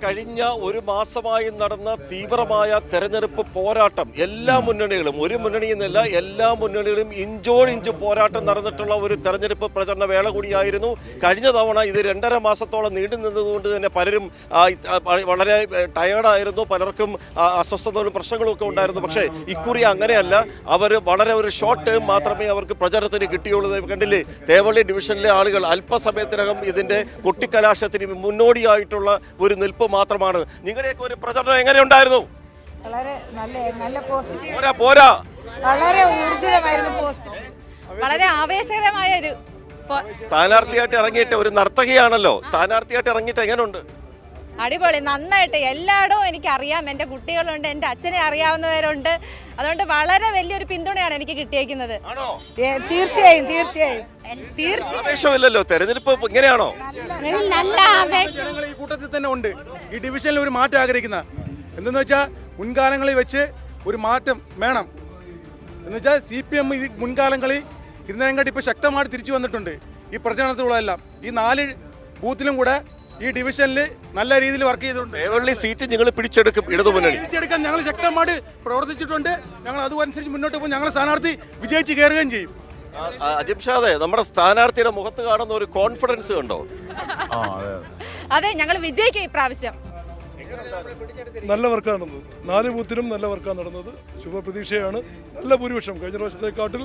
കഴിഞ്ഞ ഒരു മാസമായി നടന്ന തീവ്രമായ തെരഞ്ഞെടുപ്പ് പോരാട്ടം എല്ലാ മുന്നണികളും, ഒരു മുന്നണിയെന്നല്ല എല്ലാ മുന്നണികളും ഇഞ്ചോടിഞ്ച് പോരാട്ടം നടന്നിട്ടുള്ള ഒരു തെരഞ്ഞെടുപ്പ് പ്രചരണ വേള കൂടിയായിരുന്നു. കഴിഞ്ഞ തവണ ഇത് 2.5 മാസത്തോളം നീണ്ടു നിന്നതുകൊണ്ട് തന്നെ പലരും വളരെ ടയേർഡായിരുന്നു, പലർക്കും അസ്വസ്ഥതകളും പ്രശ്നങ്ങളും ഒക്കെ ഉണ്ടായിരുന്നു. പക്ഷേ ഇക്കുറി അങ്ങനെയല്ല. അവർ വളരെ ഒരു ഷോർട്ട് ടേം മാത്രമേ അവർക്ക് പ്രചരണത്തിന് കിട്ടിയുള്ളൂ. കണ്ടില്ലേ, തേവള്ളി ഡിവിഷനിലെ ആളുകൾ അല്പസമയത്തിനകം ഇതിൻ്റെ കൊട്ടിക്കലാശത്തിന് മുന്നോടിയായിട്ടുള്ള ഒരു നിൽപ്പ് മാത്രമാണ്. നിങ്ങളുടെയൊക്കെ ഒരു പ്രചരണം എങ്ങനെയുണ്ടായിരുന്നു? വളരെ നല്ല പോസിറ്റീവ്, പോരാ വളരെ ഊർജിതമായിരുന്നു, പോസിറ്റീവ്, വളരെ ആവേശകരമായ ഒരു സ്ഥാനാർത്ഥിയായിട്ട് ഇറങ്ങിയിട്ട് ഒരു നർത്തകിയാണല്ലോ. സ്ഥാനാർത്ഥിയായിട്ട് ഇറങ്ങിയിട്ട് എങ്ങനെയുണ്ട്? അടിപൊളി, നന്നായിട്ട്. എല്ലായിടവും എനിക്കറിയാം, എൻ്റെ കുട്ടികളുണ്ട്, എൻ്റെ അച്ഛനെ അറിയാവുന്നവരുണ്ട്. അതുകൊണ്ട് വളരെ വലിയൊരു പിന്തുണയാണ് എനിക്ക് കിട്ടിയേക്കുന്നത്. തീർച്ചയായും ആവേശമില്ലല്ലോ തെരഞ്ഞെടുപ്പ്, ഇങ്ങനെയാണോ? നല്ല ആവേശം ഈ കൂട്ടത്തിൽ തന്നെ ഉണ്ട്. ഈ ഡിവിഷനിൽ ഒരു മാറ്റം ആഗ്രഹിക്കുന്ന എന്തെന്ന് വെച്ചാൽ മുൻകാലങ്ങളിൽ വെച്ച് ഒരു മാറ്റം വേണം എന്ന് വെച്ചാൽ CPM ഈ മുൻകാലങ്ങളിൽ ഇരുന്നതിനെക്കാട്ടി ഇപ്പോൾ ശക്തമായിട്ട് തിരിച്ചു വന്നിട്ടുണ്ട്. ഈ പ്രചരണത്തിലുള്ളതെല്ലാം ഈ 4 ബൂത്തിലും കൂടെ ഈ ഡിവിഷനിൽ നല്ല രീതിയിൽ വർക്ക് ചെയ്തിട്ടുണ്ട്. തേവള്ളി സീറ്റ് നിങ്ങൾ പിടിച്ചെടുക്കും, ഇടതുമുന്നണി പിടിച്ചെടുക്കാൻ ഞങ്ങൾ ശക്തമായിട്ട് പ്രവർത്തിച്ചിട്ടുണ്ട്. ഞങ്ങൾ അതുമനുസരിച്ച് മുന്നോട്ട് പോകും. ഞങ്ങളുടെ സ്ഥാനാർത്ഥി വിജയിച്ച് കയറുകയും ചെയ്യും. അജിംഷാദെ, നമ്മുടെ സ്ഥാനാർത്ഥിയുടെ മുഖത്ത് കാണുന്ന ഒരു കോൺഫിഡൻസ് കണ്ടോ? അതെ, ഞങ്ങൾ വിജയിക്കും ഇപ്രാവശ്യം. നല്ല വർക്കാണ് നടന്നത്. 4 ബൂത്തിലും നല്ല വർക്കാണ് നടന്നത്. ശുഭപ്രതീക്ഷയാണ്. നല്ല ഭൂരിപക്ഷം കഴിഞ്ഞ പ്രാവശ്യത്തെക്കാട്ടിൽ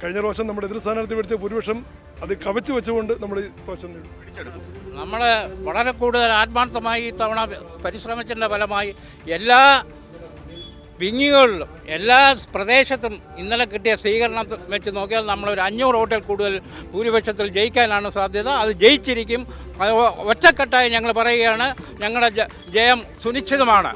കഴിഞ്ഞ പ്രാവശ്യം നമ്മുടെ എതിർ സ്ഥാനാർത്ഥി പിടിച്ച ഭൂരിപക്ഷം അത് കവച്ചു വെച്ചുകൊണ്ട് നമ്മുടെ ഈ പ്രാവശ്യം പിടിച്ചെടുക്കും. നമ്മൾ വളരെ കൂടുതൽ ആത്മാർത്ഥമായി ഇത്തവണ പരിശ്രമിച്ചതിൻ്റെ ഫലമായി എല്ലാ വിങ്ങികളിലും എല്ലാ പ്രദേശത്തും ഇന്നലെ കിട്ടിയ സ്വീകരണം വെച്ച് നോക്കിയാൽ നമ്മളൊരു 500 വോട്ടിൽ കൂടുതൽ ഭൂരിപക്ഷത്തിൽ ജയിക്കാനാണ് സാധ്യത. അത് ജയിച്ചിരിക്കും. ഒറ്റക്കെട്ടായി ഞങ്ങൾ പറയുകയാണ്, ഞങ്ങളുടെ ജയം സുനിശ്ചിതമാണ്.